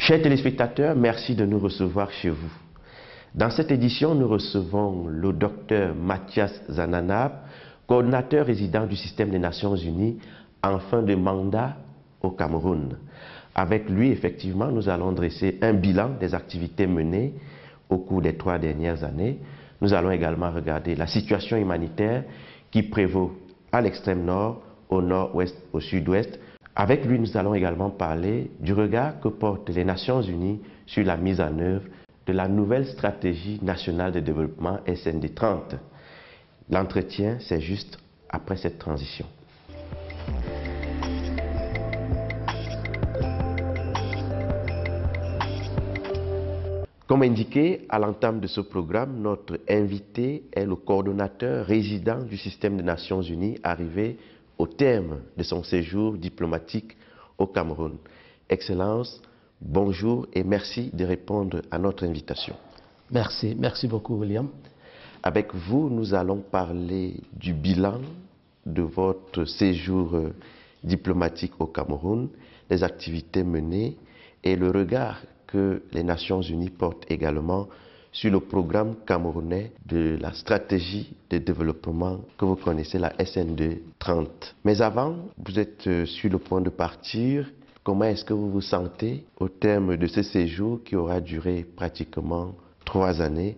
Chers téléspectateurs, merci de nous recevoir chez vous. Dans cette édition, nous recevons le docteur Mathias Zananab, coordinateur résident du système des Nations Unies en fin de mandat au Cameroun. Avec lui, effectivement, nous allons dresser un bilan des activités menées au cours des 3 dernières années. Nous allons également regarder la situation humanitaire qui prévaut à l'extrême nord, au nord-ouest, au sud-ouest. Avec lui, nous allons également parler du regard que portent les Nations Unies sur la mise en œuvre de la nouvelle stratégie nationale de développement SND 30. L'entretien, c'est juste après cette transition. Comme indiqué à l'entame de ce programme, notre invité est le coordonnateur résident du système des Nations Unies arrivé au terme de son séjour diplomatique au Cameroun. Excellence, bonjour et merci de répondre à notre invitation. Merci beaucoup William. Avec vous, nous allons parler du bilan de votre séjour diplomatique au Cameroun, les activités menées et le regard que les Nations Unies portent également sur le programme camerounais de la stratégie de développement que vous connaissez, la SND 30. Mais avant, vous êtes sur le point de partir. Comment est-ce que vous vous sentez au terme de ce séjour qui aura duré pratiquement 3 années?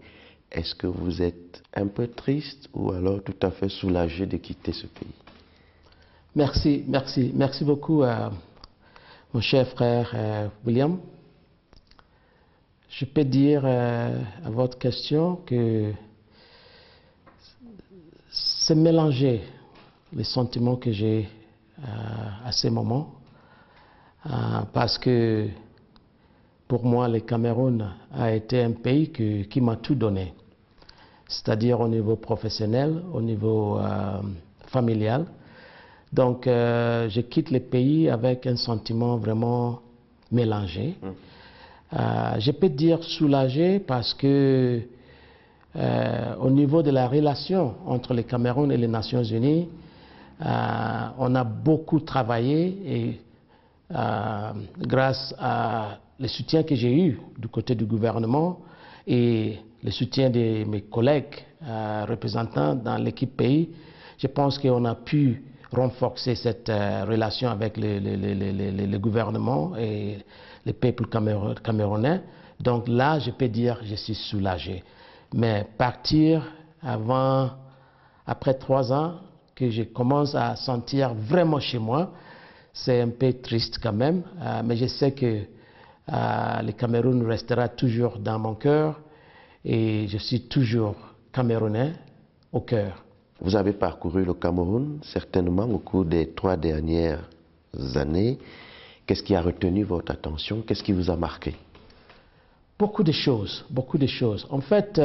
Est-ce que vous êtes un peu triste ou alors tout à fait soulagé de quitter ce pays? Merci beaucoup mon cher frère William. Je peux dire à votre question que c'est mélangé les sentiments que j'ai à ces moments parce que pour moi le Cameroun a été un pays qui m'a tout donné, c'est-à-dire au niveau professionnel, au niveau familial. Donc je quitte le pays avec un sentiment vraiment mélangé. Je peux dire soulagé parce que au niveau de la relation entre le Cameroun et les Nations Unies, on a beaucoup travaillé et grâce à le soutien que j'ai eu du côté du gouvernement et le soutien de mes collègues représentants dans l'équipe pays, je pense qu'on a pu renforcer cette relation avec le gouvernement et le peuple camerounais. Donc là, je peux dire que je suis soulagé. Mais partir après 3 ans, que je commence à sentir vraiment chez moi, c'est un peu triste quand même. Mais je sais que le Cameroun restera toujours dans mon cœur et je suis toujours camerounais au cœur. Vous avez parcouru le Cameroun certainement au cours des 3 dernières années. Qu'est-ce qui a retenu votre attention? Qu'est-ce qui vous a marqué? Beaucoup de choses. En fait,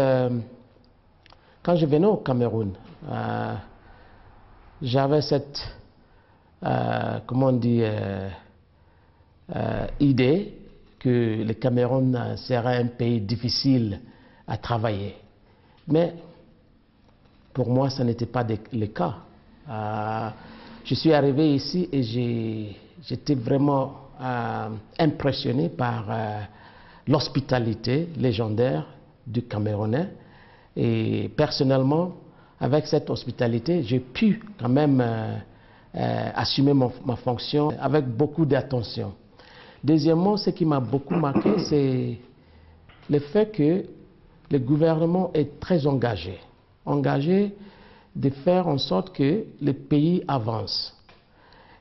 quand je venais au Cameroun, j'avais cette, idée que le Cameroun serait un pays difficile à travailler. Mais pour moi, ce n'était pas le cas. Je suis arrivé ici et j'étais vraiment impressionné par l'hospitalité légendaire du Camerounais. Et personnellement, avec cette hospitalité, j'ai pu quand même assumer ma fonction avec beaucoup d'attention. Deuxièmement, ce qui m'a beaucoup marqué, c'est le fait que le gouvernement est très engagé de faire en sorte que le pays avance.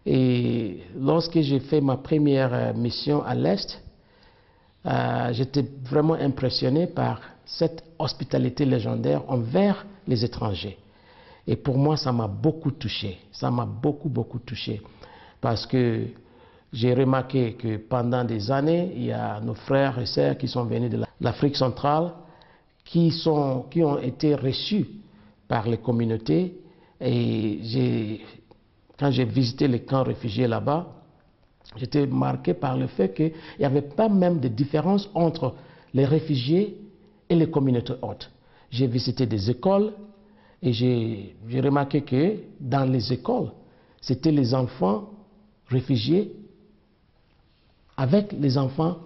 Et lorsque j'ai fait ma première mission à l'Est, j'étais vraiment impressionné par cette hospitalité légendaire envers les étrangers. Et pour moi, ça m'a beaucoup touché. Ça m'a beaucoup touché. Parce que j'ai remarqué que pendant des années, il y a nos frères et sœurs qui sont venus de l'Afrique centrale, qui ont été reçus par les communautés. Et quand j'ai visité les camps réfugiés là-bas, j'étais marqué par le fait qu'il n'y avait pas même de différence entre les réfugiés et les communautés hôtes. J'ai visité des écoles et j'ai remarqué que dans les écoles, c'était les enfants réfugiés avec les enfants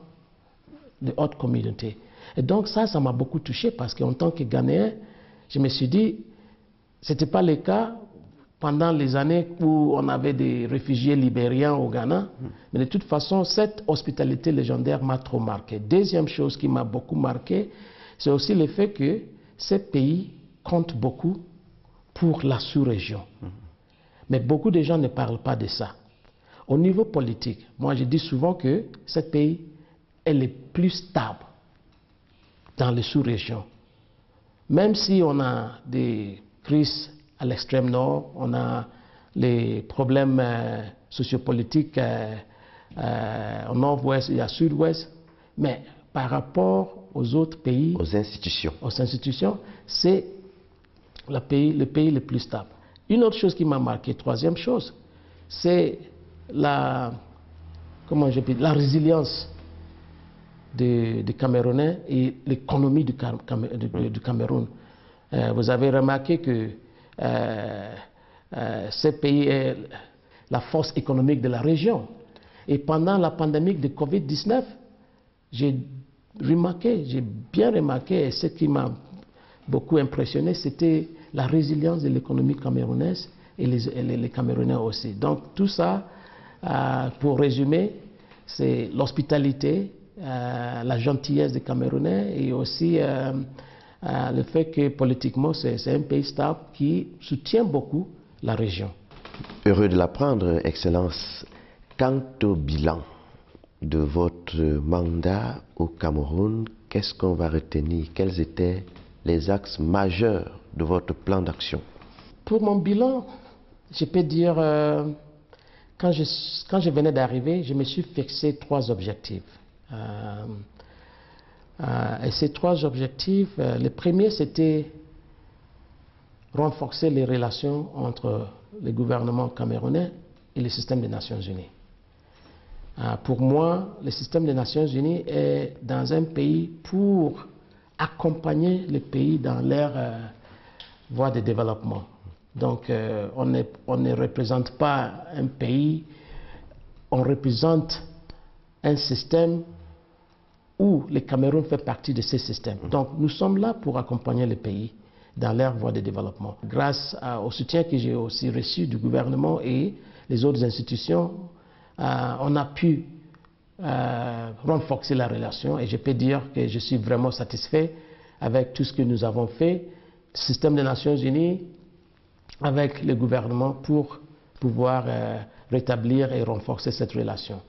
de haute communauté. Et donc ça m'a beaucoup touché parce qu'en tant que Ghanéen, je me suis dit, ce n'était pas le cas pendant les années où on avait des réfugiés libériens au Ghana. Mais de toute façon, cette hospitalité légendaire m'a trop marqué. Deuxième chose qui m'a beaucoup marqué, c'est aussi le fait que ces pays comptent beaucoup pour la sous-région. Mais beaucoup de gens ne parlent pas de ça. Au niveau politique, moi je dis souvent que ce pays est le plus stable dans les sous-régions. Même si on a des crises à l'extrême nord, on a les problèmes sociopolitiques au nord-ouest et au sud-ouest, mais par rapport aux autres pays, aux institutions, c'est le pays le plus stable. Une autre chose qui m'a marqué, troisième chose, c'est la résilience des Camerounais et l'économie du Cameroun. Vous avez remarqué que ce pays est la force économique de la région. Et pendant la pandémie de Covid-19, j'ai bien remarqué, et ce qui m'a beaucoup impressionné, c'était la résilience de l'économie camerounaise et les Camerounais aussi. Donc tout ça, pour résumer, c'est l'hospitalité, la gentillesse des Camerounais et aussi le fait que politiquement c'est un pays stable qui soutient beaucoup la région. Heureux de l'apprendre, Excellence. Quant au bilan de votre mandat au Cameroun, qu'est-ce qu'on va retenir? Quels étaient les axes majeurs de votre plan d'action? Pour mon bilan, je peux dire, quand je venais d'arriver, je me suis fixé 3 objectifs. Et ces 3 objectifs, le premier c'était renforcer les relations entre le gouvernement camerounais et le système des Nations Unies. Pour moi, le système des Nations Unies est dans un pays pour accompagner les pays dans leur voie de développement. Donc on ne représente pas un pays, on représente un système où le Cameroun fait partie de ce système. Donc nous sommes là pour accompagner les pays dans leur voie de développement. Grâce au soutien que j'ai aussi reçu du gouvernement et les autres institutions, on a pu renforcer la relation et je peux dire que je suis vraiment satisfait avec tout ce que nous avons fait, le système des Nations Unies, avec le gouvernement pour pouvoir rétablir et renforcer cette relation.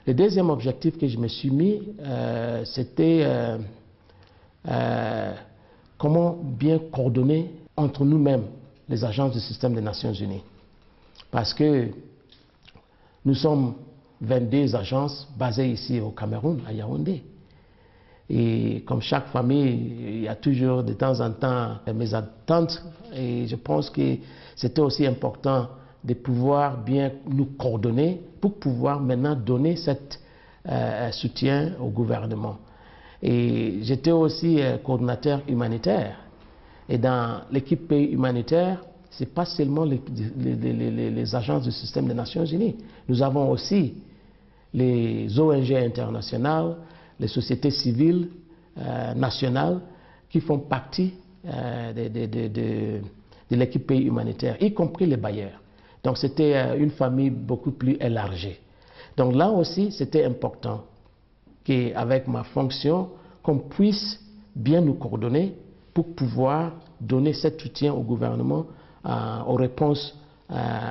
Le deuxième objectif que je me suis mis, c'était comment bien coordonner entre nous-mêmes les agences du système des Nations Unies. Parce que nous sommes 22 agences basées ici au Cameroun, à Yaoundé. Et comme chaque famille, il y a toujours de temps en temps mes attentes. Et je pense que c'était aussi important de pouvoir bien nous coordonner pour pouvoir maintenant donner cet soutien au gouvernement. Et j'étais aussi coordonnateur humanitaire. Et dans l'équipe pays humanitaire, ce n'est pas seulement les agences du système des Nations Unies. Nous avons aussi les ONG internationales, les sociétés civiles nationales qui font partie de l'équipe pays humanitaire, y compris les bailleurs. Donc c'était une famille beaucoup plus élargie. Donc là aussi, c'était important qu'avec ma fonction, qu'on puisse bien nous coordonner pour pouvoir donner cet soutien au gouvernement à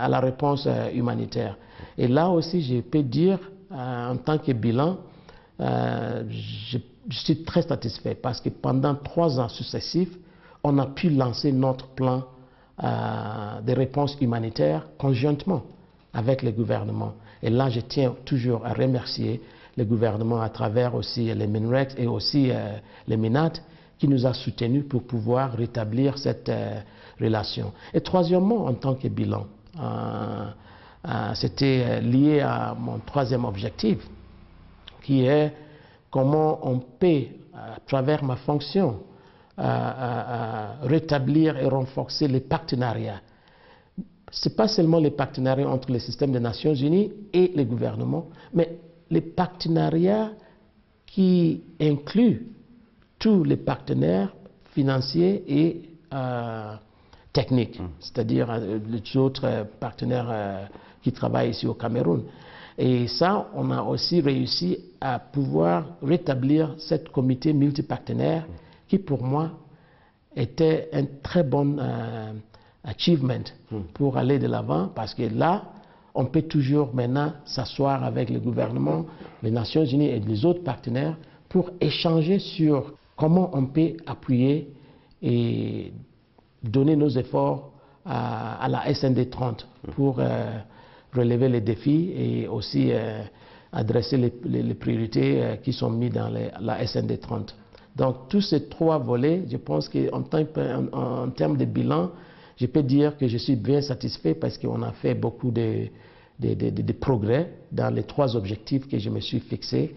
la réponse humanitaire. Et là aussi, je peux dire, en tant que bilan, je suis très satisfait parce que pendant 3 ans successifs, on a pu lancer notre plan de réponse humanitaire conjointement avec le gouvernement. Et là, je tiens toujours à remercier le gouvernement à travers aussi les MINREX et aussi les MINAT qui nous a soutenus pour pouvoir rétablir cette relation. Et troisièmement, en tant que bilan, c'était lié à mon 3e objectif, qui est comment on peut, à travers ma fonction, rétablir et renforcer les partenariats. Ce n'est pas seulement les partenariats entre le système des Nations Unies et les gouvernements, mais les partenariats qui inclut tous les partenaires financiers et techniques, c'est-à-dire les autres partenaires qui travaillent ici au Cameroun. Et ça, on a aussi réussi à pouvoir rétablir cette comité multipartenaire qui, pour moi, était un très bon achievement pour aller de l'avant, parce que là, on peut toujours maintenant s'asseoir avec le gouvernement, les Nations Unies et les autres partenaires pour échanger sur comment on peut appuyer et donner nos efforts à la SND 30 pour relever les défis et aussi adresser les priorités qui sont mises dans la SND 30. Donc tous ces trois volets, je pense qu'en termes de bilan, je peux dire que je suis bien satisfait parce qu'on a fait beaucoup de progrès dans les trois objectifs que je me suis fixés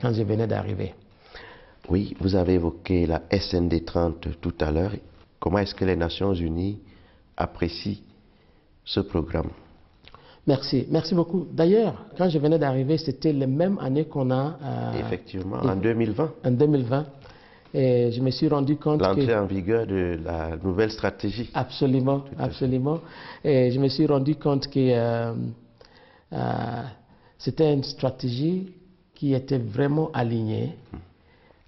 quand je venais d'arriver. Oui, vous avez évoqué la SND 30 tout à l'heure. Comment est-ce que les Nations Unies apprécient ce programme? Merci, merci beaucoup. D'ailleurs, quand je venais d'arriver, c'était la même année qu'on a... Effectivement, en 2020. En 2020. Et je me suis rendu compte que... L'entrée en vigueur de la nouvelle stratégie. Absolument, absolument. Et je me suis rendu compte que c'était une stratégie qui était vraiment alignée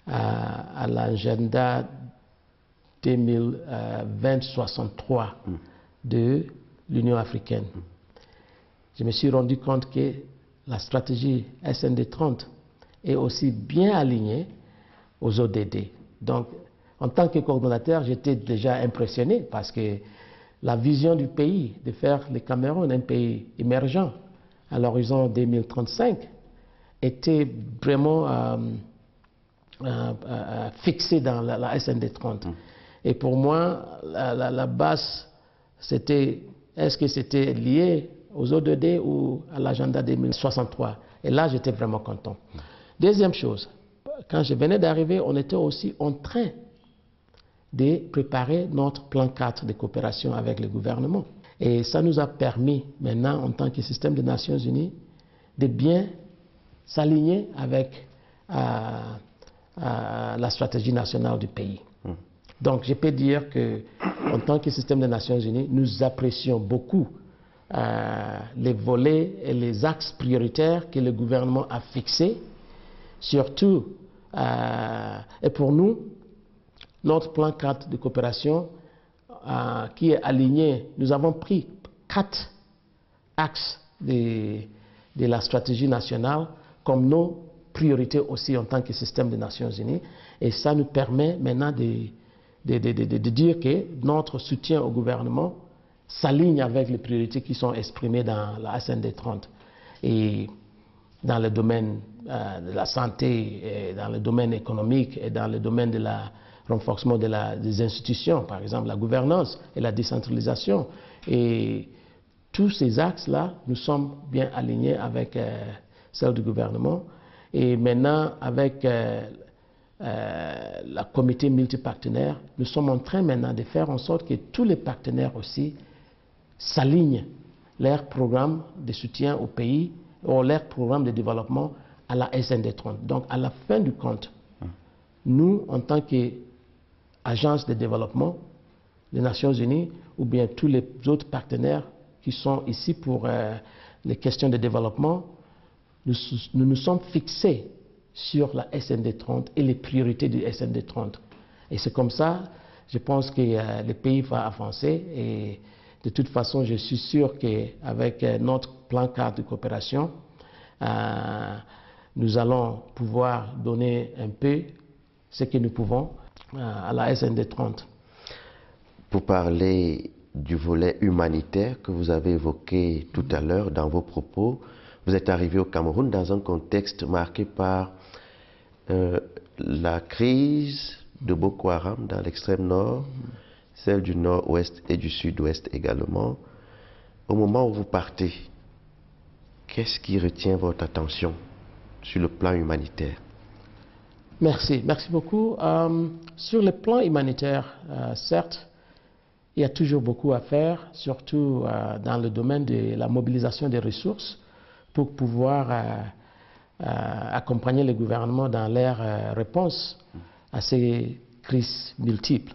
à l'agenda 2020-63 de l'Union africaine. Je me suis rendu compte que la stratégie SND 30 est aussi bien alignée aux ODD. Donc, en tant que coordonnateur, j'étais déjà impressionné parce que la vision du pays, de faire le Cameroun un pays émergent à l'horizon 2035, était vraiment fixée dans la SND 30. Et pour moi, la base, c'était, est-ce que c'était lié aux ODD ou à l'agenda 2063? Et là, j'étais vraiment content. Deuxième chose, quand je venais d'arriver, on était aussi en train de préparer notre plan 4 de coopération avec le gouvernement. Et ça nous a permis maintenant, en tant que système des Nations Unies, de bien s'aligner avec la stratégie nationale du pays. Donc je peux dire qu'en tant que système des Nations Unies, nous apprécions beaucoup les volets et les axes prioritaires que le gouvernement a fixés, surtout, et pour nous, notre plan 4 de coopération qui est aligné, nous avons pris 4 axes de la stratégie nationale comme nos priorités aussi en tant que système des Nations Unies, et ça nous permet maintenant de dire que notre soutien au gouvernement s'aligne avec les priorités qui sont exprimées dans la SND 30. Et dans le domaine de la santé, et dans le domaine économique, et dans le domaine de renforcement des institutions, par exemple la gouvernance et la décentralisation. Et tous ces axes-là, nous sommes bien alignés avec celle du gouvernement. Et maintenant, avec la comité multipartenaire, nous sommes en train maintenant de faire en sorte que tous les partenaires aussi s'alignent leurs programmes de soutien au pays ou leurs programmes de développement à la SND 30. Donc, à la fin du compte, nous, en tant qu'agence de développement des Nations Unies, ou bien tous les autres partenaires qui sont ici pour les questions de développement, nous nous sommes fixés sur la SND 30 et les priorités du SND 30. Et c'est comme ça, je pense que le pays va avancer. Et de toute façon, je suis sûr qu'avec notre plan 4 de coopération, nous allons pouvoir donner un peu ce que nous pouvons à la SND 30. Pour parler du volet humanitaire que vous avez évoqué tout à l'heure dans vos propos, vous êtes arrivé au Cameroun dans un contexte marqué par la crise de Boko Haram dans l'extrême nord, celle du nord-ouest et du sud-ouest également. Au moment où vous partez, qu'est-ce qui retient votre attention sur le plan humanitaire? Merci, merci beaucoup. Sur le plan humanitaire, certes, il y a toujours beaucoup à faire, surtout dans le domaine de la mobilisation des ressources pour pouvoir accompagner le gouvernement dans leur réponse à ces crises multiples.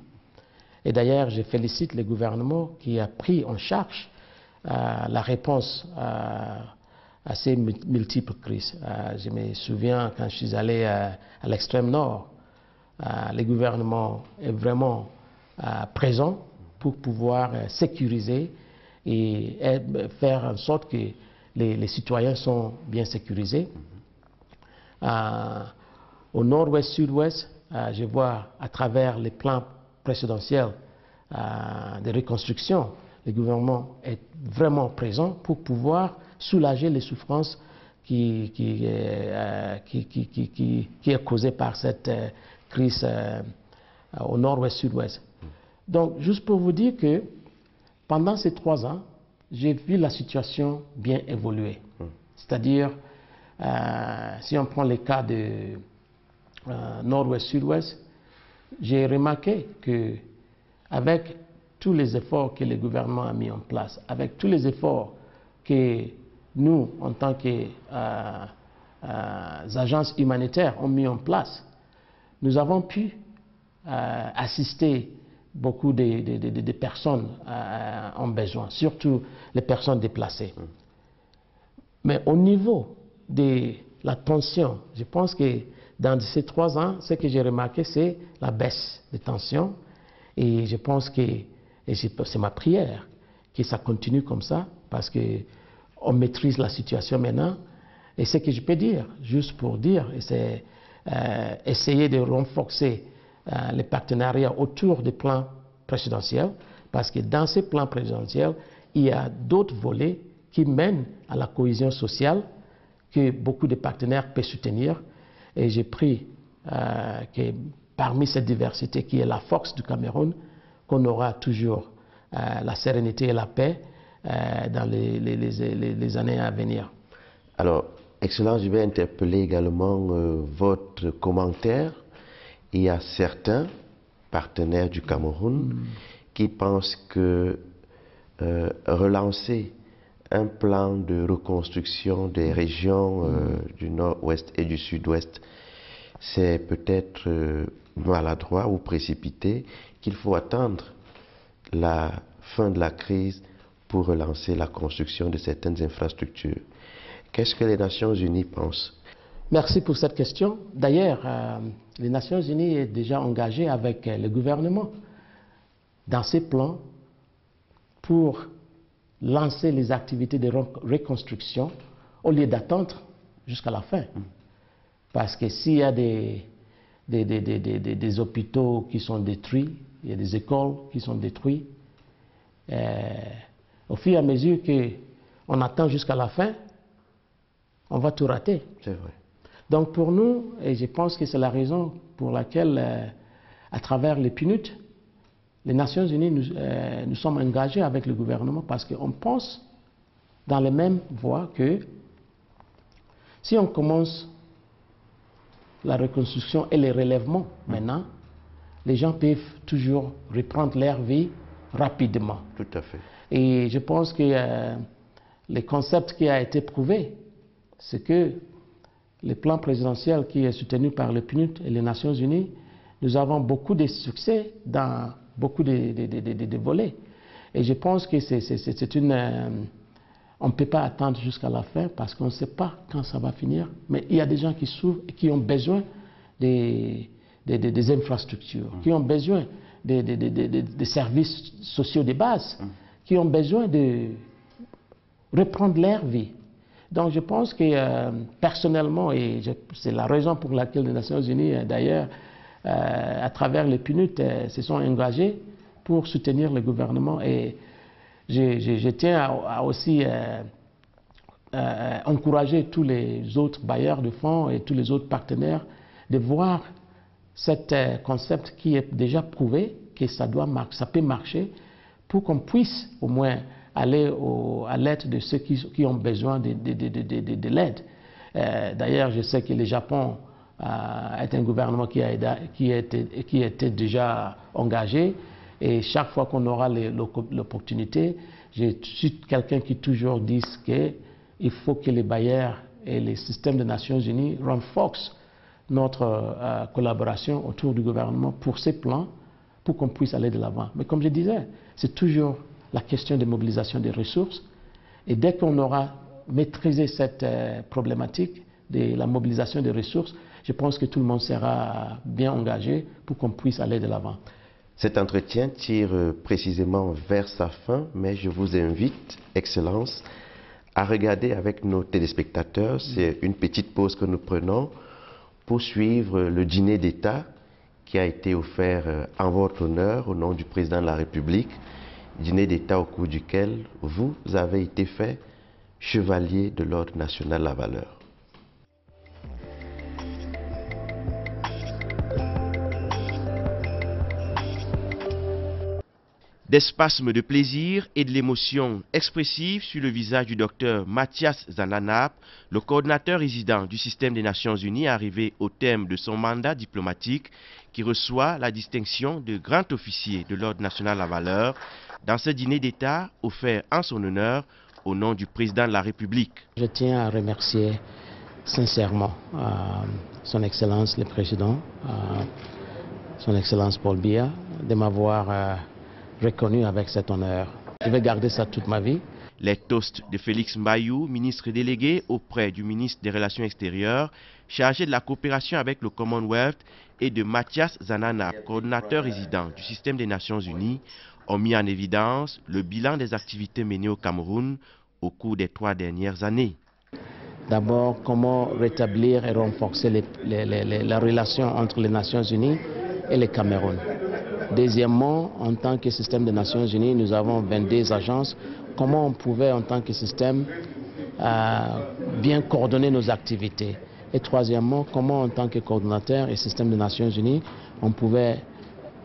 Et d'ailleurs, je félicite le gouvernement qui a pris en charge la réponse à ces multiples crises. Je me souviens quand je suis allé à l'extrême nord, le gouvernement est vraiment présent pour pouvoir sécuriser et faire en sorte que les citoyens sont bien sécurisés. Au nord-ouest, sud-ouest, je vois à travers les plans présidentiels de reconstruction, le gouvernement est vraiment présent pour pouvoir soulager les souffrances qui est causée par cette crise au nord-ouest, sud-ouest. Donc, juste pour vous dire que pendant ces 3 ans, j'ai vu la situation bien évoluer. C'est-à-dire, si on prend les cas de nord-ouest, sud-ouest, j'ai remarqué que avec tous les efforts que le gouvernement a mis en place, avec tous les efforts que nous, en tant qu'agences humanitaires, ont mis en place, nous avons pu assister beaucoup de personnes en besoin, surtout les personnes déplacées. Mais au niveau de la tension, je pense que dans ces 3 ans, ce que j'ai remarqué, c'est la baisse de tension. Et je pense que, et c'est ma prière, que ça continue comme ça, parce qu'on maîtrise la situation maintenant. Et ce que je peux dire, juste pour dire, c'est essayer de renforcer les partenariats autour des plans présidentiels, parce que dans ces plans présidentiels, il y a d'autres volets qui mènent à la cohésion sociale que beaucoup de partenaires peuvent soutenir. Et j'ai pris que parmi cette diversité qui est la force du Cameroun, qu'on aura toujours la sérénité et la paix dans les années à venir. Alors, Excellence, je vais interpeller également votre commentaire. Il y a certains partenaires du Cameroun qui pensent que relancer un plan de reconstruction des régions du nord-ouest et du sud-ouest, c'est peut-être maladroit ou précipité, qu'il faut attendre la fin de la crise pour relancer la construction de certaines infrastructures. Qu'est-ce que les Nations Unies pensent? Merci pour cette question. D'ailleurs, les Nations Unies est déjà engagées avec le gouvernement dans ces plans pour lancer les activités de reconstruction au lieu d'attendre jusqu'à la fin. Parce que s'il y a des hôpitaux qui sont détruits, il y a des écoles qui sont détruites, au fur et à mesure qu'on attend jusqu'à la fin, on va tout rater. C'est vrai. Donc pour nous, et je pense que c'est la raison pour laquelle, à travers les PNUD, les Nations Unies, nous sommes engagés avec le gouvernement parce qu'on pense dans les mêmes voies que si on commence la reconstruction et les relèvements maintenant, les gens peuvent toujours reprendre leur vie rapidement. Tout à fait. Et je pense que le concept qui a été prouvé, c'est que le plan présidentiel qui est soutenu par le PNUD et les Nations Unies, nous avons beaucoup de succès dans beaucoup de volets. Et je pense que c'est une... on ne peut pas attendre jusqu'à la fin parce qu'on ne sait pas quand ça va finir. Mais il y a des gens qui souffrent et qui ont besoin des infrastructures, qui ont besoin des services sociaux de base, qui ont besoin de reprendre leur vie. Donc je pense que personnellement, et c'est la raison pour laquelle les Nations Unies, d'ailleurs, à travers les PNUD, se sont engagés pour soutenir le gouvernement. Et je tiens à aussi encourager tous les autres bailleurs de fonds et tous les autres partenaires de voir ce concept qui est déjà prouvé, que ça peut marcher, pour qu'on puisse au moins aller à l'aide de ceux qui ont besoin de l'aide. D'ailleurs, je sais que le Japon est un gouvernement qui était déjà engagé, et chaque fois qu'on aura l'opportunité, je suis quelqu'un qui toujours dit qu'il faut que les bailleurs et les systèmes des Nations Unies renforcent notre collaboration autour du gouvernement pour ces plans, pour qu'on puisse aller de l'avant. Mais comme je disais, c'est toujours la question de mobilisation des ressources. Et dès qu'on aura maîtrisé cette problématique de la mobilisation des ressources, je pense que tout le monde sera bien engagé pour qu'on puisse aller de l'avant. Cet entretien tire précisément vers sa fin, mais je vous invite, Excellence, à regarder avec nos téléspectateurs. C'est une petite pause que nous prenons pour suivre le dîner d'État qui a été offert en votre honneur au nom du président de la République, dîner d'État au cours duquel vous avez été fait chevalier de l'Ordre national de la valeur. Des spasmes de plaisir et de l'émotion expressive sur le visage du docteur Mathias Zananap, le coordinateur résident du système des Nations Unies, arrivé au terme de son mandat diplomatique, qui reçoit la distinction de grand officier de l'Ordre national de la valeur dans ce dîner d'État offert en son honneur au nom du président de la République. Je tiens à remercier sincèrement son Excellence le Président, son Excellence Paul Biya, de m'avoir reconnu avec cet honneur. Je vais garder ça toute ma vie. Les toasts de Félix Mbayou, ministre délégué auprès du ministre des Relations extérieures, chargé de la coopération avec le Commonwealth, et de Mathias Zananap, coordinateur résident du système des Nations Unies, ont mis en évidence le bilan des activités menées au Cameroun au cours des 3 dernières années. D'abord, comment rétablir et renforcer la relation entre les Nations Unies et le Cameroun. Deuxièmement, en tant que système des Nations Unies, nous avons 22 agences. Comment on pouvait, en tant que système, bien coordonner nos activités. Et troisièmement, comment, en tant que coordonnateur et système des Nations Unies, on pouvait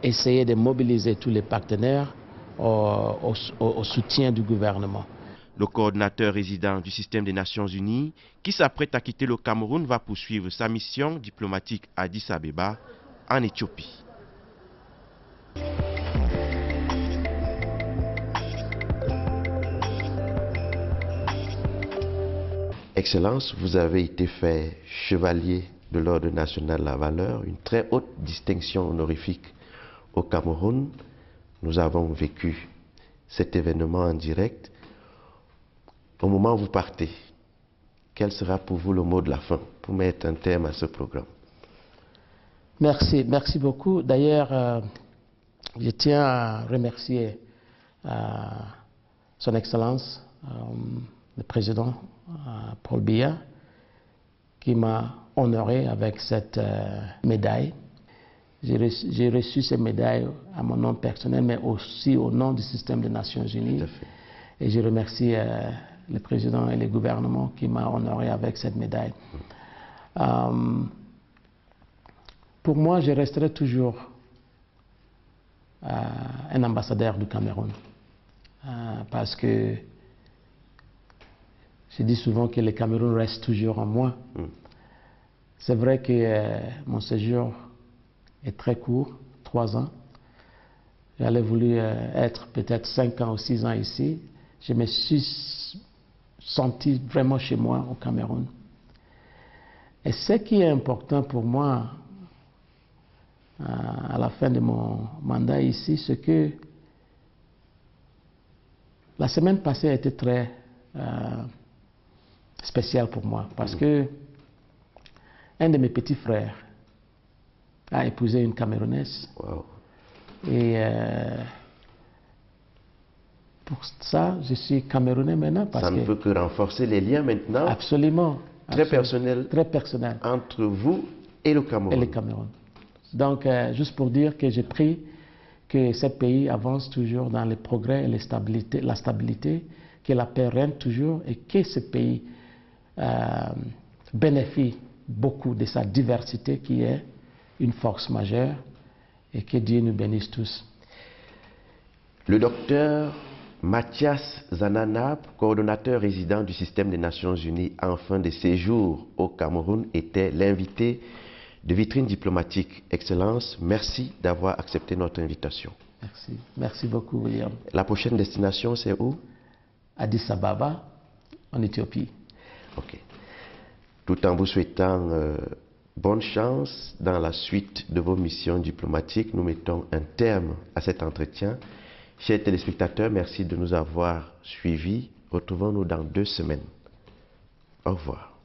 essayer de mobiliser tous les partenaires au soutien du gouvernement. Le coordinateur résident du système des Nations Unies, qui s'apprête à quitter le Cameroun, va poursuivre sa mission diplomatique à Addis Abeba, en Éthiopie. Excellence, vous avez été fait chevalier de l'Ordre national de la valeur, une très haute distinction honorifique au Cameroun. Nous avons vécu cet événement en direct. Au moment où vous partez, quel sera pour vous le mot de la fin pour mettre un terme à ce programme? Merci beaucoup. D'ailleurs, je tiens à remercier Son Excellence, le Président Paul Biya, qui m'a honoré avec cette médaille. J'ai reçu cette médaille à mon nom personnel, mais aussi au nom du système des Nations Unies. Et je remercie le Président et le gouvernement qui m'a honoré avec cette médaille. Pour moi, je resterai toujours un ambassadeur du Cameroun. Parce que je dis souvent que le Cameroun reste toujours en moi. C'est vrai que mon séjour est très court, 3 ans. J'aurais voulu être peut-être 5 ans ou 6 ans ici. Je me suis senti vraiment chez moi au Cameroun. Et ce qui est important pour moi à la fin de mon mandat ici, c'est que la semaine passée a été très spéciale pour moi parce que un de mes petits frères a épousé une Camerounaise. Wow. Et pour ça, je suis Camerounais maintenant. Parce ça ne peut que renforcer les liens maintenant. Absolument. Très personnels. Très personnel. Entre vous et le Cameroun. Et le Cameroun. Donc, juste pour dire que j'ai pris que ce pays avance toujours dans les progrès et la stabilité, que la paix règne toujours et que ce pays bénéficie beaucoup de sa diversité qui est une force majeure et que Dieu nous bénisse tous. Le docteur Mathias Zananap, coordonnateur résident du système des Nations Unies en fin de séjour au Cameroun, était l'invité de Vitrine Diplomatique. Excellence, merci d'avoir accepté notre invitation. Merci. Merci beaucoup, William. La prochaine destination, c'est où? Addis Ababa, en Éthiopie. Ok. Tout en vous souhaitant bonne chance dans la suite de vos missions diplomatiques, nous mettons un terme à cet entretien. Chers téléspectateurs, merci de nous avoir suivis. Retrouvons-nous dans 2 semaines. Au revoir.